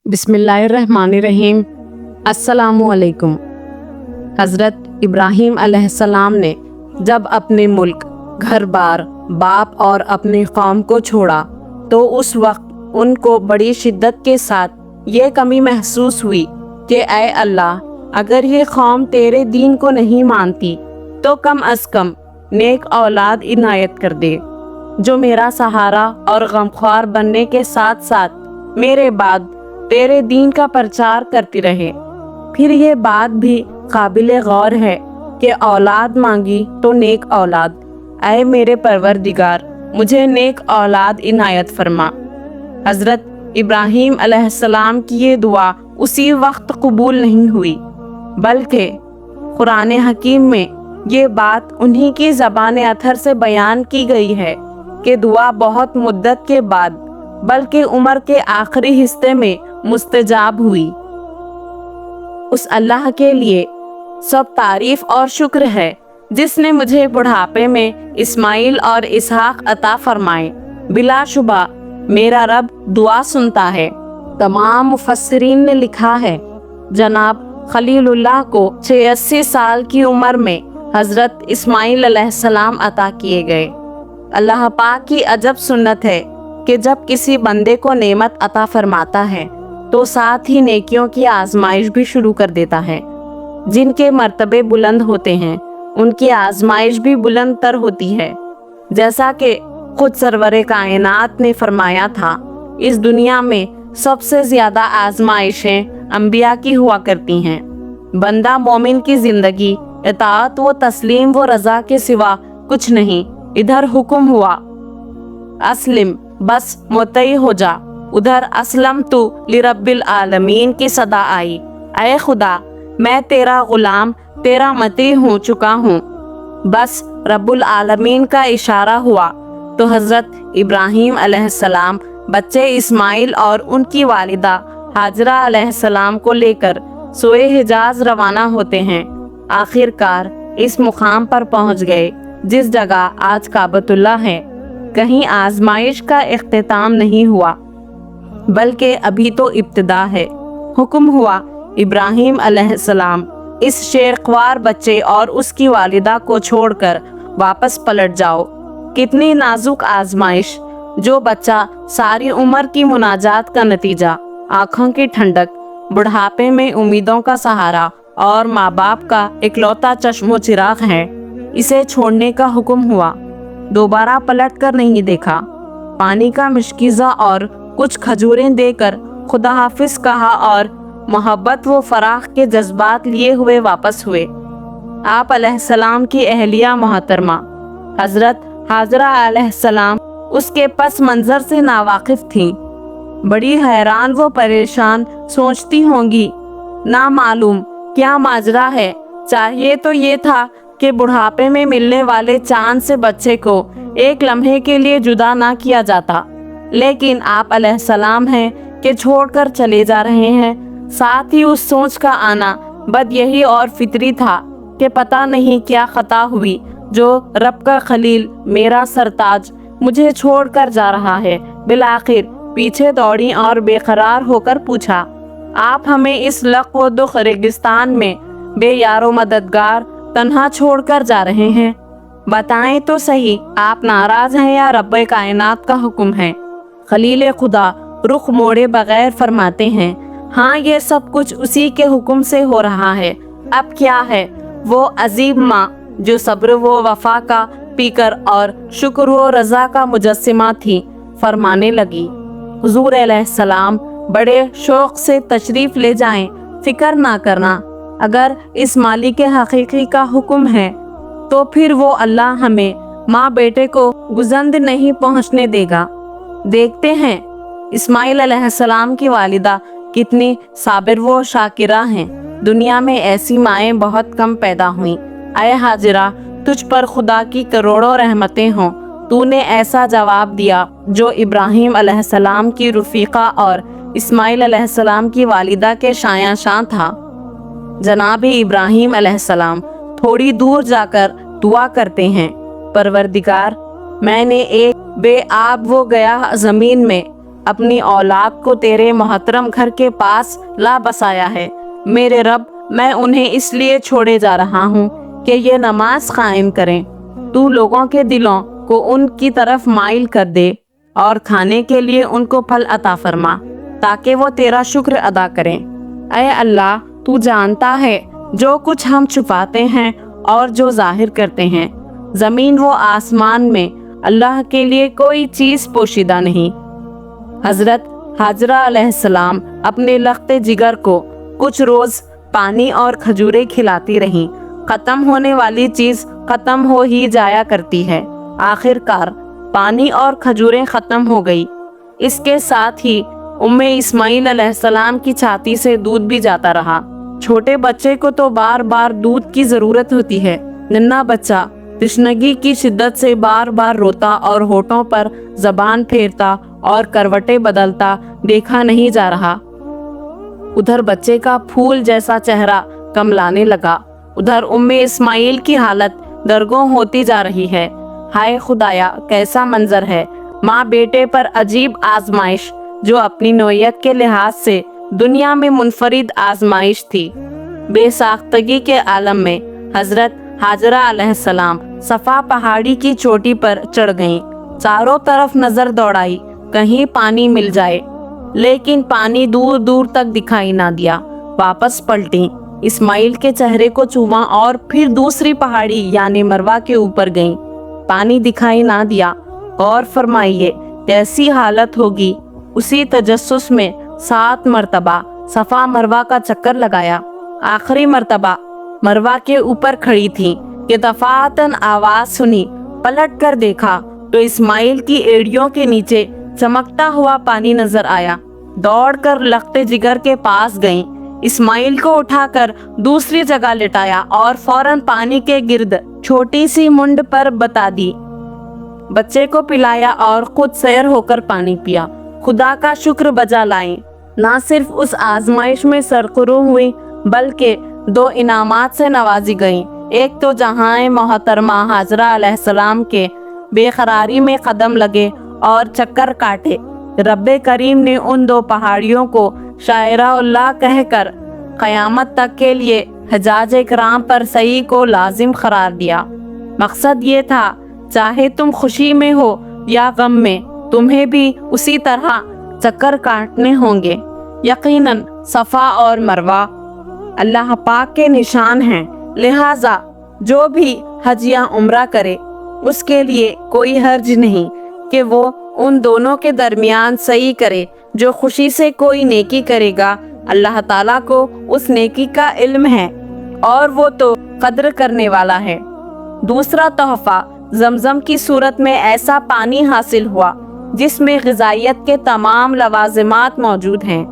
बिस्मिल्लाहिर्रहमानिर्रहीम। अस्सलामुअलैकुम। हज़रत इब्राहीम अलैहिस्सलाम ने जब अपने मुल्क, घर बार, बाप और अपनी कौम को छोड़ा तो उस वक्त उनको बड़ी शिद्दत के साथ ये कमी महसूस हुई कि ऐ अल्लाह, अगर ये कौम तेरे दीन को नहीं मानती तो कम अज़ कम नेक औलाद इनायत कर दे, जो मेरा सहारा और गमख्वार बनने के साथ साथ मेरे बाद तेरे दीन का प्रचार करती रहे। फिर ये बात भी काबिल गौर है कि औलाद मांगी तो नेक औलाद। ऐ मेरे परवरदिगार, मुझे नेक औलाद इनायत फरमा। हज़रत इब्राहीम अलैहिस्सलाम की ये दुआ उसी वक्त कबूल नहीं हुई, बल्कि कुरान हकीम में ये बात उन्हीं की ज़बान अथर से बयान की गई है कि दुआ बहुत मुद्दत के बाद, बल्कि उम्र के आखिरी हिस्से में मुस्तजाब हुई। उस अल्लाह के लिए सब तारीफ और शुक्र है जिसने मुझे बुढ़ापे में इस्माइल और इसहाक अता फरमाए। बिलाशुबा मेरा रब दुआ सुनता है। तमाम मुफस्सिरीन ने लिखा है, जनाब खलीलुल्लाह को 86 साल की उम्र में हज़रत इस्माइल अलैहिस्सलाम अता किए गए। अल्लाह पाक की अजब सुन्नत है कि जब किसी बंदे को नेमत अता फरमाता है तो साथ ही नेकियों की आजमाइश भी शुरू कर देता है। जिनके मर्तबे बुलंद होते हैं उनकी आजमाइश भी बुलंद तर होती है। जैसा कि खुद सरवरे कायनात ने फरमाया था, इस दुनिया में सबसे ज्यादा आजमाइशें अंबिया की हुआ करती हैं। बंदा मोमिन की जिंदगी इताअत व तस्लीम व रजा के सिवा कुछ नहीं। इधर हुक्म हुआ अस्लिम, बस मुतई हो जा, उधर असलम तू लिरब्बिल आलमीन की सदा आई। ऐ खुदा, मैं तेरा गुलाम, तेरा मती हो चुका हूँ। बस रब्बुल आलमीन का इशारा हुआ तो हज़रत इब्राहीम अलैहिस्सलाम बच्चे इस्माइल और उनकी वालिदा हाजरा अलैहिस्सलाम को लेकर सोए हिजाज रवाना होते हैं। आखिरकार इस मुकाम पर पहुँच गए जिस जगह आज काबतुल्लाह है। कहीं आजमाइश का इख्तिताम नहीं हुआ, बल्कि अभी तो इब्तिदा है। हुक्म हुआ इब्राहीम अलैहिस्सलाम, इस शेरख्वार बच्चे और उसकी वालिदा को छोड़कर वापस पलट जाओ। कितनी नाजुक आजमाइश, जो बच्चा सारी उम्र की मुनाजात का नतीजा, आँखों की ठंडक, बुढ़ापे में उम्मीदों का सहारा और माँ बाप का इकलौता चश्मो चिराग है, इसे छोड़ने का हुक्म हुआ। दोबारा पलट कर नहीं देखा। पानी का मिश्किज़ा और कुछ खजूरें देकर खुदा हाफिज कहा और मोहब्बत व फराख के जज्बात लिए हुए वापस हुए। आप अलैहिस्सलाम की अहलिया मोहतरमा हज़रत हाजरा अलैहिस्सलाम उसके पस मंजर से नावाकिफ थीं। बड़ी हैरान व परेशान सोचती होंगी, ना मालूम क्या माजरा है। चाहिए तो ये था कि बुढ़ापे में मिलने वाले चांद से बच्चे को एक लम्हे के लिए जुदा ना किया जाता, लेकिन आप अलैहिस्सलाम हैं कि छोड़कर चले जा रहे हैं। साथ ही उस सोच का आना बद यही और फितरी था कि पता नहीं क्या खता हुई जो रब का खलील, मेरा सरताज, मुझे छोड़कर जा रहा है। बिलाखिर पीछे दौड़ी और बेकरार होकर पूछा, आप हमें इस लक व दुख रेगिस्तान में बेयारो मददगार तन्हा छोड़कर जा रहे हैं? बताएं तो सही, आप नाराज हैं या रब्बे कायनात का हुक्म है? खलील खुदा रुख मोड़े बगैर फरमाते हैं, हाँ, ये सब कुछ उसी के हुक्म से हो रहा है। अब क्या है? वो अजीब माँ जो सब्र व वफा का पीकर और शुक्र व रजा का मुजस्सिमा थी, फरमाने लगी, हुजूर अलैहिस्सलाम बड़े शौक से तशरीफ ले जाएं, फिक्र ना करना। अगर इस मालिक हकीकी का हुक्म है तो फिर वो अल्लाह हमें माँ बेटे को गुजंद नहीं पहुँचने देगा। देखते हैं इस्माइल अलैहिस्सलाम की वालिदा कितनी साबिर व शाकिरा हैं। दुनिया में ऐसी माएँ बहुत कम पैदा हुई। ऐ हाजिरा, तुझ पर खुदा की करोड़ों रहमतें हों। तूने ऐसा जवाब दिया जो इब्राहीम अलैहिस्सलाम की रफ़ीक़ा और इस्माइल अलैहिस्सलाम की वालिदा के शाया शान था। जनाब इब्राहीम अलैहिस्सलाम थोड़ी दूर जाकर दुआ करते हैं, परवरदिगार, मैंने एक बेआब व गया ज़मीन में اپنی اولاد کو تیرے محترم گھر کے پاس لا بسایا ہے۔ میرے رب، میں انہیں اس لیے چھوڑے جا رہا ہوں کہ یہ نماز قائم کریں۔ تو لوگوں کے دلوں کو ان کی طرف مائل کر دے اور کھانے کے لیے ان کو پھل عطا فرما تاکہ وہ تیرا شکر ادا کریں۔ اے اللہ، تو جانتا ہے جو کچھ ہم چھپاتے ہیں اور جو ظاہر کرتے ہیں۔ زمین و آسمان میں اللہ کے لیے کوئی چیز پوشیدہ نہیں۔ حضرت ہاجرہ علیہ السلام اپنے لخت جگر کو کچھ روز پانی اور کھجوریں کھلاتی رہیں۔ ختم ہونے والی چیز ختم ہو ہی جایا کرتی ہے۔ آخر کار پانی اور کھجوریں ختم ہو گئی۔ اس کے ساتھ ہی اسماعیل علیہ السلام کی چھاتی سے دودھ بھی جاتا رہا۔ چھوٹے بچے کو تو بار بار دودھ کی ضرورت ہوتی ہے۔ ننھا بچہ تشنگی کی شدت سے بار بار روتا اور ہونٹوں پر زبان پھیرتا اور کروٹیں بدلتا دیکھا نہیں جا رہا۔ ادھر بچے کا پھول جیسا چہرہ کملانے لگا، ادھر اسماعیل کی حالت درگوں ہوتی جا رہی ہے۔ ہائے خدایا، کیسا منظر ہے! ماں بیٹے پر عجیب آزمائش، جو اپنی نوعیت کے لحاظ سے دنیا میں منفرد آزمائش تھی۔ بے ساختگی کے عالم میں حضرت ہاجرہ علیہ السلام صفا پہاڑی کی چوٹی پر چڑھ گئیں۔ چاروں طرف نظر دوڑائی، کہیں پانی مل جائے، لیکن پانی دور دور تک دکھائی نہ دیا۔ واپس پلٹیں، اسماعیل کے چہرے کو چوما اور پھر دوسری پہاڑی یعنی مروہ کے اوپر گئیں۔ پانی دکھائی نہ دیا۔ غور فرمائیے کیسی حالت ہوگی۔ اسی تجسس میں 7 مرتبہ صفا مروہ کا چکر لگایا۔ آخری مرتبہ مروہ کے اوپر کھڑی تھی کہ دفعتاً آواز سنی۔ پلٹ کر دیکھا تو اسماعیل کی ایڑیوں کے نیچے چمکتا ہوا پانی نظر آیا۔ دوڑ کر لخت جگر کے پاس گئیں، اسماعیل کو اٹھا کر دوسری جگہ لٹایا اور فوراً پانی کے گرد چھوٹی سی منڈ پر بتا دی۔ بچے کو پلایا اور خود سیر ہو کر پانی پیا۔ خدا کا شکر بجا لائیں۔ نہ صرف اس آزمائش میں سرخرو ہوئی بلکہ 2 انعامات سے نوازی گئیں۔ ایک تو جہاں محترمہ ہاجرہ علیہ السلام کے بے قراری میں قدم لگے اور چکر کاٹے۔ رب کریم نے ان 2 پہاڑیوں کو شاعرہ اللہ کہہ کر قیامت تک کے لیے حجاج کرام پر سعی کو لازم قرار دیا۔ مقصد یہ تھا چاہے تم خوشی میں ہو یا غم میں، تمہیں بھی اسی طرح چکر کاٹنے ہوں گے۔ یقیناً صفا اور مروہ اللہ پاک کے نشان ہیں، لہٰذا جو بھی حج یا عمرہ کرے اس کے لیے کوئی حرج نہیں کہ وہ ان دونوں کے درمیان سعی کرے۔ جو خوشی سے کوئی نیکی کرے گا، اللہ تعالیٰ کو اس نیکی کا علم ہے اور وہ تو قدر کرنے والا ہے۔ دوسرا تحفہ زمزم کی صورت میں ایسا پانی حاصل ہوا جس میں غذائیت کے تمام لوازمات موجود ہیں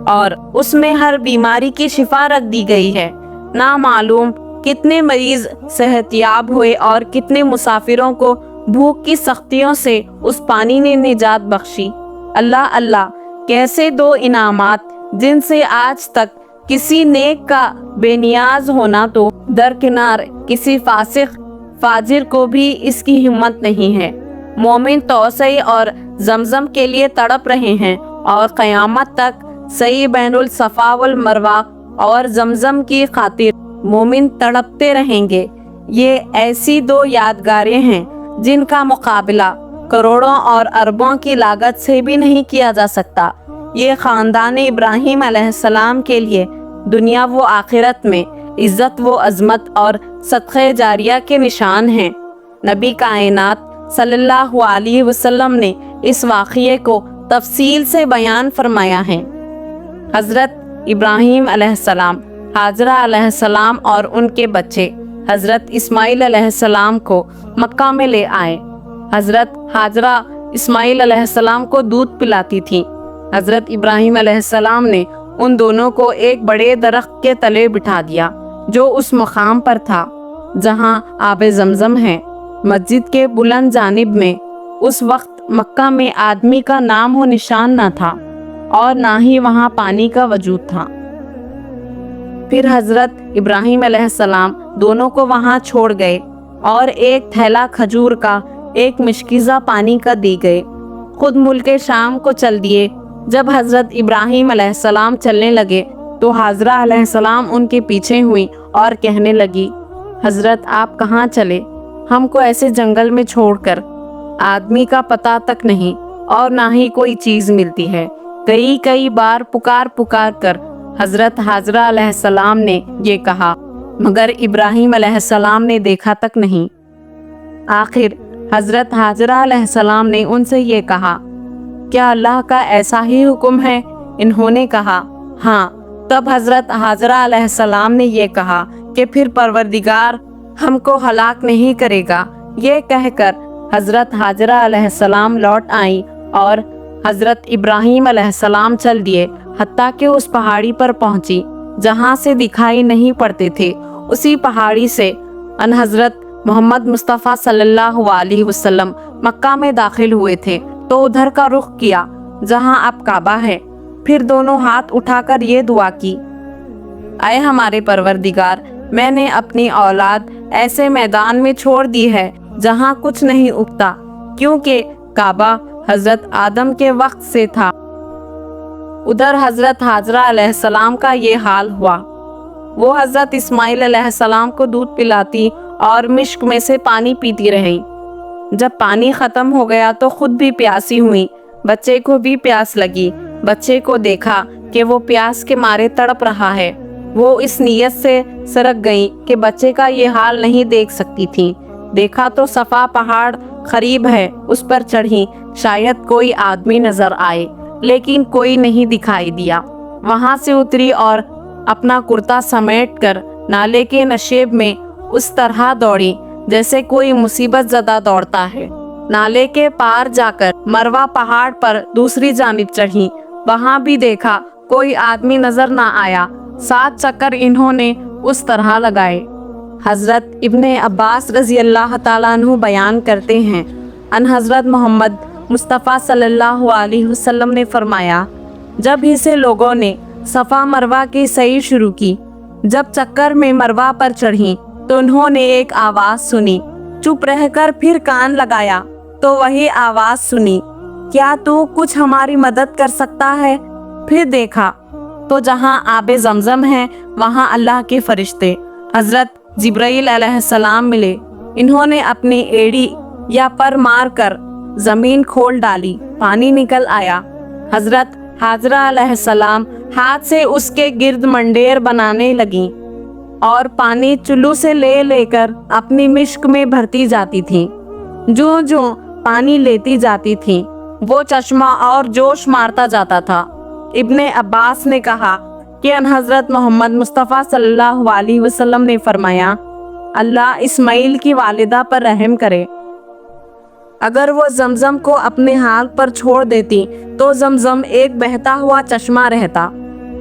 اور اس میں ہر بیماری کی شفا رکھ دی گئی ہے۔ نامعلوم کتنے مریض صحت یاب ہوئے اور کتنے مسافروں کو بھوک کی سختیوں سے اس پانی نے نجات بخشی۔ اللہ اللہ، کیسے 2 انعامات جن سے آج تک کسی نیک کا بے نیاز ہونا تو درکنار کسی فاسق فاجر کو بھی اس کی ہمت نہیں ہے۔ مومن توسیع اور زمزم کے لیے تڑپ رہے ہیں اور قیامت تک سعی بین الصفا والمروہ اور زمزم کی خاطر مومن تڑپتے رہیں گے۔ یہ ایسی 2 یادگاریں ہیں جن کا مقابلہ کروڑوں اور اربوں کی لاگت سے بھی نہیں کیا جا سکتا۔ یہ خاندان ابراہیم علیہ السلام کے لیے دنیا و آخرت میں عزت و عظمت اور صدقہ جاریہ کے نشان ہیں۔ نبی کائنات صلی اللہ علیہ وسلم نے اس واقعے کو تفصیل سے بیان فرمایا ہے۔ حضرت ابراہیم علیہ السلام ہاجرہ علیہ السلام اور ان کے بچے حضرت اسماعیل علیہ السلام کو مکہ میں لے آئے۔ حضرت ہاجرہ اسماعیل علیہ السلام کو دودھ پلاتی تھی۔ حضرت ابراہیم علیہ السلام نے ان دونوں کو ایک بڑے درخت کے تلے بٹھا دیا جو اس مقام پر تھا جہاں آب زمزم ہے۔ مسجد کے بلند جانب میں اس وقت مکہ میں آدمی کا نام و نشان نہ تھا اور نہ ہی وہاں پانی کا وجود تھا۔ پھر حضرت ابراہیم علیہ السلام دونوں کو وہاں چھوڑ گئے اور ایک تھیلا کھجور کا ایک مشکیزہ پانی کا دی گئے۔ खुद मुल्क शाम को चल दिए। जब हजरत इब्राहीम अलैहिस्सलाम चलने लगे तो हाजरा अलैहिस्सलाम उनके पीछे हुई और कहने लगी, हजरत आप कहाँ चले? हमको ऐसे जंगल में छोड़कर। आदमी का पता तक नहीं और ना ही कोई चीज मिलती है। कई कई बार पुकार पुकार कर हजरत हाजरा अलैहिस्सलाम ने ये कहा, मगर इब्राहीम अलैहिस्सलाम ने देखा तक नहीं। आखिर हजरत हाजरा अलैहिस्सलाम ने उनसे ये कहा, क्या अल्लाह का ऐसा ही हुक्म है? इन्होंने कहा, हाँ। तब हजरत हाजरा अलैहिस्सलाम ने ये कहा कि फिर परवरदिगार हमको हलाक नहीं करेगा। ये कहकर हजरत हाजरा अलैहिस्सलाम लौट आई और हजरत इब्राहीम अलैहिस्सलाम चल दिए, हत्ता कि उस पहाड़ी पर पहुंची जहां से दिखाई नहीं पड़ते थे। उसी पहाड़ी से अन हजरत मोहम्मद मुस्तफ़ा सल्लल्लाहु अलैहि वसल्लम मक्का में दाखिल हुए थे तो उधर का रुख किया जहां अब काबा है। फिर दोनों हाथ उठाकर ये दुआ की, आए हमारे परवरदिगार, मैंने अपनी औलाद ऐसे मैदान में छोड़ दी है जहां कुछ नहीं उगता, क्योंकि काबा हजरत आदम के वक्त से था। उधर हजरत हाजरा अलैहिस्सलाम का ये हाल हुआ। वो हजरत इस्माइल अलैहिस्सलाम को दूध पिलाती और मिश्क में से पानी पीती रही। जब पानी खत्म हो गया तो खुद भी प्यासी हुई। बच्चे को भी प्यास लगी। बच्चे को देखा कि वो प्यास के मारे तड़प रहा है। वो इस नीयत से सरक गई कि बच्चे का ये हाल नहीं देख सकती थी। देखा तो सफा पहाड़ करीब है, उस पर चढ़ी, शायद कोई आदमी नजर आए, लेकिन कोई नहीं दिखाई दिया। वहां से उतरी और अपना कुर्ता समेट कर नाले के नशेब में उस तरह दौड़ी जैसे कोई मुसीबत ज़दा दौड़ता है। नाले के पार जाकर मरवा पहाड़ पर दूसरी जानिब चढ़ी। वहां भी देखा कोई आदमी नजर ना आया। 7 चक्कर इन्होंने उस तरह लगाए। हजरत इब्ने अब्बास रजी अल्लाह ताला अन्हु बयान करते हैं, अन हजरत मोहम्मद मुस्तफ़ा सल्लल्लाहु अलैहि वसल्लम ने फरमाया, जब ही से लोगों ने सफ़ा मरवा की सही शुरू की, जब चक्कर में मरवा पर चढ़ी तो उन्होंने एक आवाज़ सुनी। चुप रहकर फिर कान लगाया तो वही आवाज़ सुनी, क्या तू कुछ हमारी मदद कर सकता है? फिर देखा तो जहाँ आबे ज़मज़म है वहाँ अल्लाह के फरिश्ते हजरत जिब्राइल अलैहिस्सलाम मिले। इन्होंने अपनी एड़ी या पर मार कर जमीन खोल डाली, पानी निकल आया। हजरत हाजरा अलैहिस्सलाम हाथ से उसके गिर्द मंडेर बनाने लगी और पानी चुल्लू से ले लेकर अपनी मिश्क में भरती जाती थी। जो जो पानी लेती जाती थी वो चश्मा और जोश मारता जाता था। इब्ने अब्बास ने कहा कि हजरत मोहम्मद मुस्तफ़ा सल्लल्लाहु अलैहि वसल्लम ने फरमाया, अल्लाह इस्माइल की वालिदा पर रहम करे। अगर वो जमजम को अपने हाल पर छोड़ देती तो जमजम एक बहता हुआ चश्मा रहता।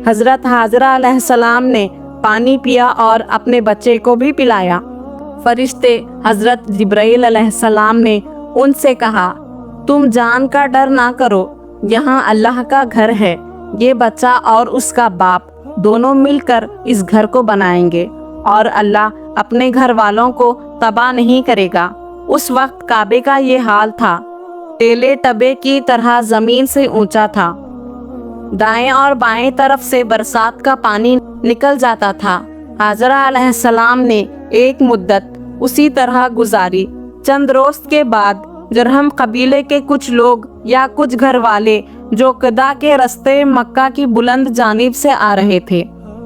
हजरत हाजरा अलैहिस्सलाम ने पानी पिया और अपने बच्चे को भी पिलाया। फरिश्ते हजरत जिब्राइल अलैहिस्सलाम ने उनसे कहा, तुम जान का डर ना करो, यहाँ अल्लाह का घर है। ये बच्चा और उसका बाप दोनों मिलकर इस घर को बनाएंगे और अल्लाह अपने घर वालों को तबाह नहीं करेगा। उस वक्त काबे का ये हाल था, टेले टबे की तरह जमीन से ऊंचा था। दाएं और बाएं तरफ से बरसात का पानी निकल जाता था। हाजरा अलैहिस्सलाम ने एक मुद्दत उसी तरह गुजारी। चंद रोज के बाद जरहम कबीले के कुछ लोग या कुछ घर वाले जो कदा के रास्ते मक्का की बुलंद जानिब से आ रहे थे,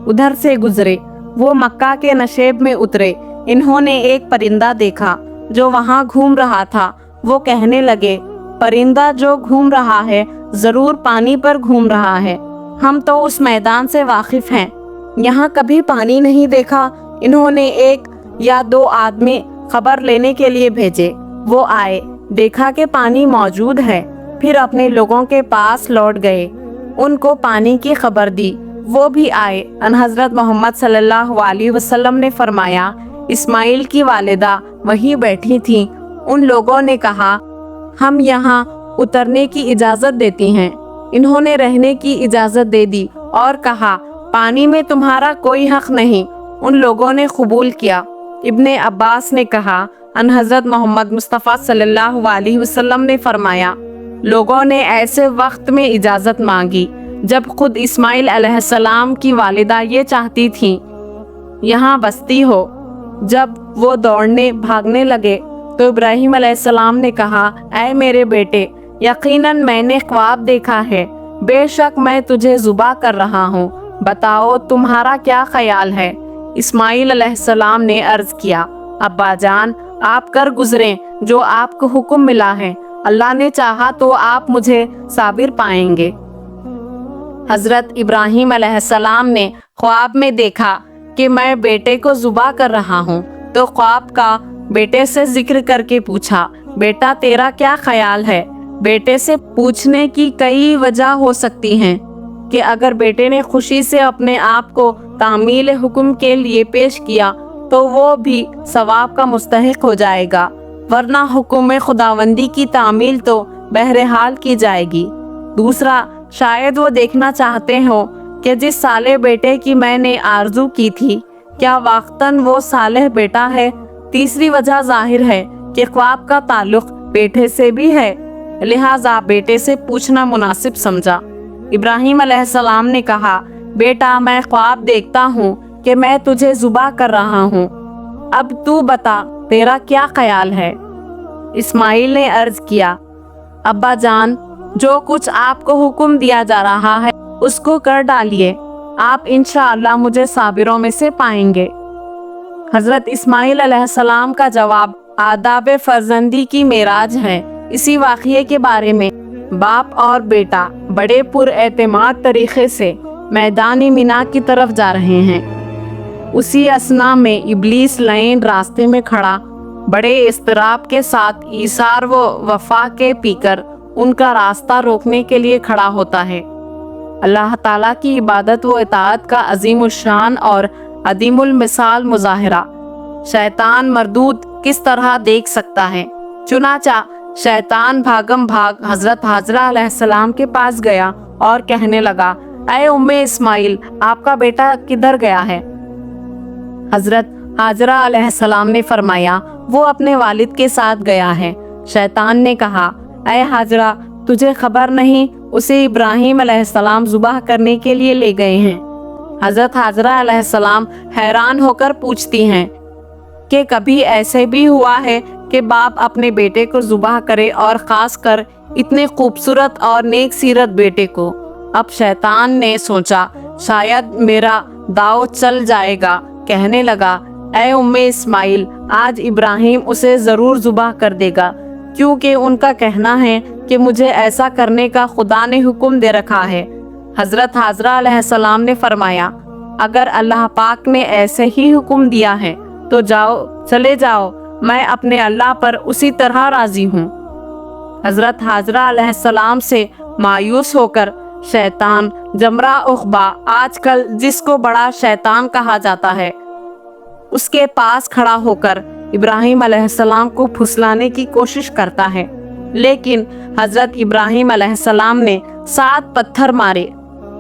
उधर से गुजरे। वो मक्का के नशेब में उतरे। इन्होंने एक परिंदा देखा जो वहाँ घूम रहा था। वो कहने लगे, परिंदा जो घूम रहा है जरूर पानी पर घूम रहा है। हम तो उस मैदान से वाकिफ हैं, यहाँ कभी पानी नहीं देखा। इन्होंने 1 या 2 आदमी खबर लेने के लिए भेजे। वो आए, देखा कि पानी मौजूद है, फिर अपने लोगों के पास लौट गए, उनको पानी की खबर दी। वो भी आए। अन हजरत मोहम्मद सल्लल्लाहु अलैहि वसल्लम ने फरमाया, इस्माइल की वालिदा वहीं बैठी थी। उन लोगों ने कहा, हम यहाँ उतरने की इजाज़त देती हैं। इन्होंने रहने की इजाज़त दे दी और कहा, पानी में तुम्हारा कोई हक नहीं। उन लोगों ने कबूल किया। इब्ने अब्बास ने कहा, अन हजरत मोहम्मद मुस्तफ़ा सल्लल्लाहु अलैहि वसल्लम ने फरमाया, लोगों ने ऐसे वक्त में इजाज़त मांगी जब खुद इस्माइल अलैहिस्सलाम की वालिदा ये चाहती थी यहाँ बसती हो। जब वो दौड़ने भागने लगे तो इब्राहीम अलैहिस्सलाम ने कहा, ऐ मेरे बेटे, यकीनन मैंने ख्वाब देखा है, बेशक मैं तुझे ज़ुबा कर रहा हूँ, बताओ तुम्हारा क्या ख्याल है। इस्माइल अलैहिस्सलाम ने अर्ज़ किया, अब्बा जान, आप कर गुजरें जो आपको हुक्म मिला है, अल्लाह ने चाहा तो आप मुझे साबिर पाएंगे। हज़रत इब्राहीम अलैहिस्सलाम ने ख्वाब में देखा कि मैं बेटे को ज़ुबा कर रहा हूँ, तो ख्वाब का बेटे से जिक्र करके पूछा, बेटा तेरा क्या ख्याल है। बेटे से पूछने की कई वजह हो सकती हैं कि अगर बेटे ने खुशी से अपने आप को तामील हुक्म के लिए पेश किया तो वो भी सवाब का मुस्तहिक हो जाएगा, वरना हुक्म खुदावंदी की तामील तो बहरहाल की जाएगी। दूसरा, शायद वो देखना चाहते हो कि जिस साले बेटे की मैंने आरजू की थी क्या वाक़तन वो सालेह बेटा है। तीसरी वजह जाहिर है कि ख्वाब का ताल्लुक बेटे से भी है, लिहाजा बेटे से पूछना मुनासिब समझा। इब्राहीम अलैहिस्सलाम ने कहा, बेटा मैं ख्वाब देखता हूँ कि मैं तुझे ज़ुबा कर रहा हूँ, अब तू बता तेरा क्या ख्याल है। इस्माइल ने अर्ज किया, अब्बा जान, जो कुछ आपको हुक्म दिया जा रहा है उसको कर डालिए, आप इंशाअल्लाह मुझे साबिरों में से पाएंगे। हज़रत इस्माइल अलैहिस्सलाम का जवाब आदाब फर्जंदी की मेराज है। इसी वाक़ये के बारे में बाप और बेटा बड़े पुरएतमाद तरीक़े से मैदानी मिना की तरफ जा रहे हैं। उसी असना में इब्लीस लैन रास्ते में खड़ा बड़े इस्तराब के साथ ईसार व वफा के पीकर उनका रास्ता रोकने के लिए खड़ा होता है। अल्लाह ताला की इबादत व इताअत का अजीमुल शान और अदीमुल मिसाल मुजाहिरा शैतान मरदूद किस तरह देख सकता है। चुनाचा शैतान भागम भाग हज़रत हाजरा अलैहिस्सलाम के पास गया और कहने लगा, ऐ उम्मे इस्माइल, आपका बेटा किधर गया है। हज़रत हाजरा अलैहिस्सलाम ने फरमाया, वो अपने वालिद के साथ गया है। शैतान ने कहा, ऐ हाजरा, तुझे खबर नहीं, उसे इब्राहीम अलैहिस्सलाम ज़ुबाह करने के लिए ले गए हैं। हज़रत हाजरा अलैहिस्सलाम हैरान होकर पूछती हैं कि कभी ऐसे भी हुआ है कि बाप अपने बेटे को ज़ुबाह करे, और ख़ास कर इतने खूबसूरत और नेक सीरत बेटे को। अब शैतान ने सोचा शायद मेरा दाव चल जाएगा, कहने लगा, ऐ उम्मे इस्माइल, आज इब्राहीम उसे ज़रूर ज़ुबाह कर देगा, क्योंकि उनका कहना है कि मुझे ऐसा करने का खुदा ने हुक्म दे रखा है। हज़रत हाजरा अलैहिस्सलाम ने फरमाया, अगर अल्लाह पाक ने ऐसे ही हुक्म दिया है तो जाओ, चले जाओ, मैं अपने अल्लाह पर उसी तरह राज़ी हूँ। हज़रत हाजरा अलैहिस्सलाम से मायूस होकर शैतान जमरा उखबा, आजकल जिसको बड़ा शैतान कहा जाता है, उसके पास खड़ा होकर इब्राहीम अलैहिस्सलाम को फुसलाने की कोशिश करता है, लेकिन हज़रत इब्राहीम अलैहिस्सलाम ने 7 पत्थर मारे।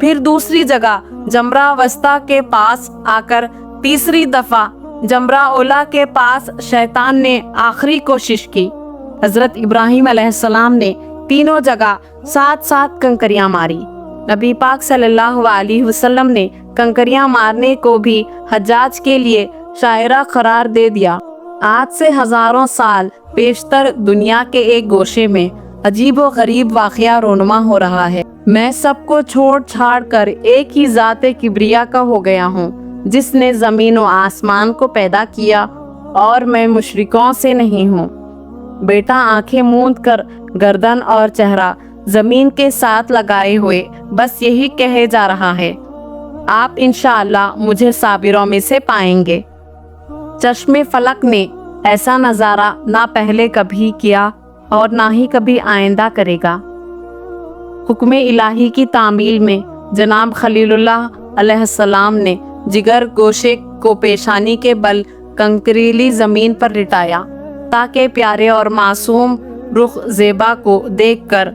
फिर दूसरी जगह जमरा वस्ता के पास आकर तीसरी दफ़ा जमरा ओला के पास शैतान ने आखिरी कोशिश की। हज़रत इब्राहीम अलैहिस्सलाम ने तीनों जगह 7-7 कंकरियां मारी। नबी पाक सल्लल्लाहु अलैहि वसल्लम ने कंकरियां मारने को भी हज्जाज के लिए शायरा करार दे दिया। आज से हज़ारों साल पेशतर दुनिया के एक गोशे में अजीब व गरीब वाक़या रोनुमा हो रहा है। मैं सबको छोड़ छाड़ कर एक ही ज़ाते किब्रिया का हो गया हूँ, जिसने ज़मीन व आसमान को पैदा किया, और मैं मुशरिकों से नहीं हूँ। बेटा आंखें मूंद कर गर्दन और चेहरा ज़मीन के साथ लगाए हुए बस यही कहे जा रहा है, आप इंशाअल्लाह मुझे साबिरों में से पाएंगे। चश्मे फलक ने ऐसा नज़ारा ना पहले कभी किया और ना ही कभी आइंदा करेगा। हुक्म इलाही की तामील में जनाब खलीलुल्लाह अलैहिस्सलाम ने जिगर गोशे को पेशानी के बल कंकरीली ज़मीन पर लिटाया, ताकि प्यारे और मासूम रुख ज़ेबा को देखकर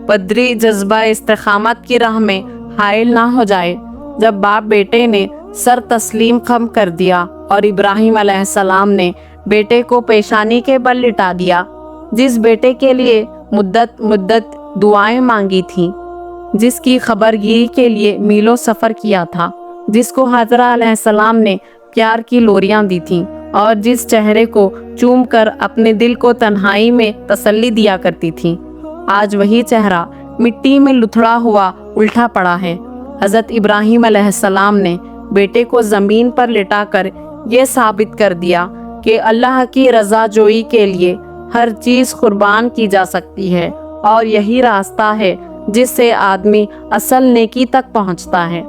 बदरी जज्बा इस्तिक़ामत की राह में हाइल ना हो जाए। जब बाप बेटे ने सर तस्लीम खम कर दिया और इब्राहीम अलैहिस्सलाम ने बेटे को पेशानी के बल लिटा दिया, जिस बेटे के लिए मुद्दत दुआएं मांगी थीं, जिसकी खबरगिरी के लिए मीलों सफ़र किया था, जिसको हज़रा अलैहिस्सलाम ने प्यार की लोरियां दी थीं और जिस चेहरे को चूम कर अपने दिल को तन्हाई में तसल्ली दिया करती थीं, आज वही चेहरा मिट्टी में लुथड़ा हुआ उल्टा पड़ा है। हज़रत इब्राहीम अलैहिस्सलाम ने बेटे को ज़मीन पर लिटाकर ये साबित कर दिया कि अल्लाह की रज़ा जोई के लिए हर चीज़ कुर्बान की जा सकती है और यही रास्ता है जिससे आदमी असल नेकी तक पहुंचता है।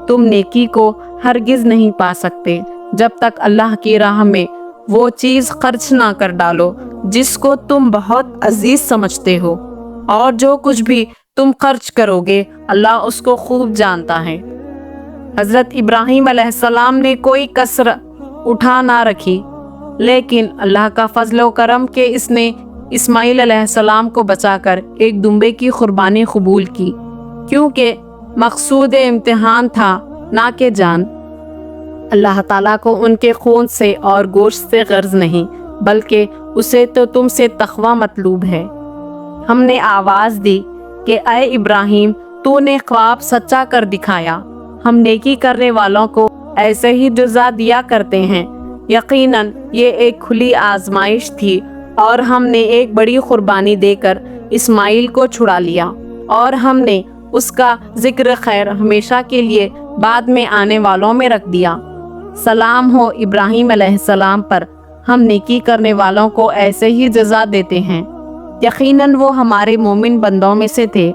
तुम नेकी को हरगिज़ नहीं पा सकते जब तक अल्लाह की राह में वो चीज़ खर्च ना कर डालो जिसको तुम बहुत अजीज समझते हो, और जो कुछ भी तुम खर्च करोगे अल्लाह उसको खूब जानता है। हज़रत इब्राहीम अलैहिस्सलाम ने कोई कसर उठा ना रखी, लेकिन अल्लाह का फजल व करम के इसने इस्माइल अलैहिस्सलाम को बचाकर एक दुम्बे की कुर्बानी कबूल की, क्योंकि मकसूद इम्तिहान था ना कि जान। अल्लाह ताला को उनके खून से और गोश्त से गर्ज नहीं, बल्कि उसे तो तुमसे तक़वा मतलूब है। हमने आवाज़ दी कि ऐ इब्राहीम, तूने ख्वाब सच्चा कर दिखाया। हम नेकी करने वालों को ऐसे ही जज़ा दिया करते हैं। यकीनन ये एक खुली आजमाइश थी और हमने एक बड़ी कुर्बानी देकर इस्माइल को छुड़ा लिया, और हमने उसका जिक्र खैर हमेशा के लिए बाद में आने वालों में रख दिया। सलाम हो इब्राहीम अलैहिस्सलाम पर, हम नेकी करने वालों को ऐसे ही जज़ा देते हैं। यकीनन वो हमारे मोमिन बंदों में से थे।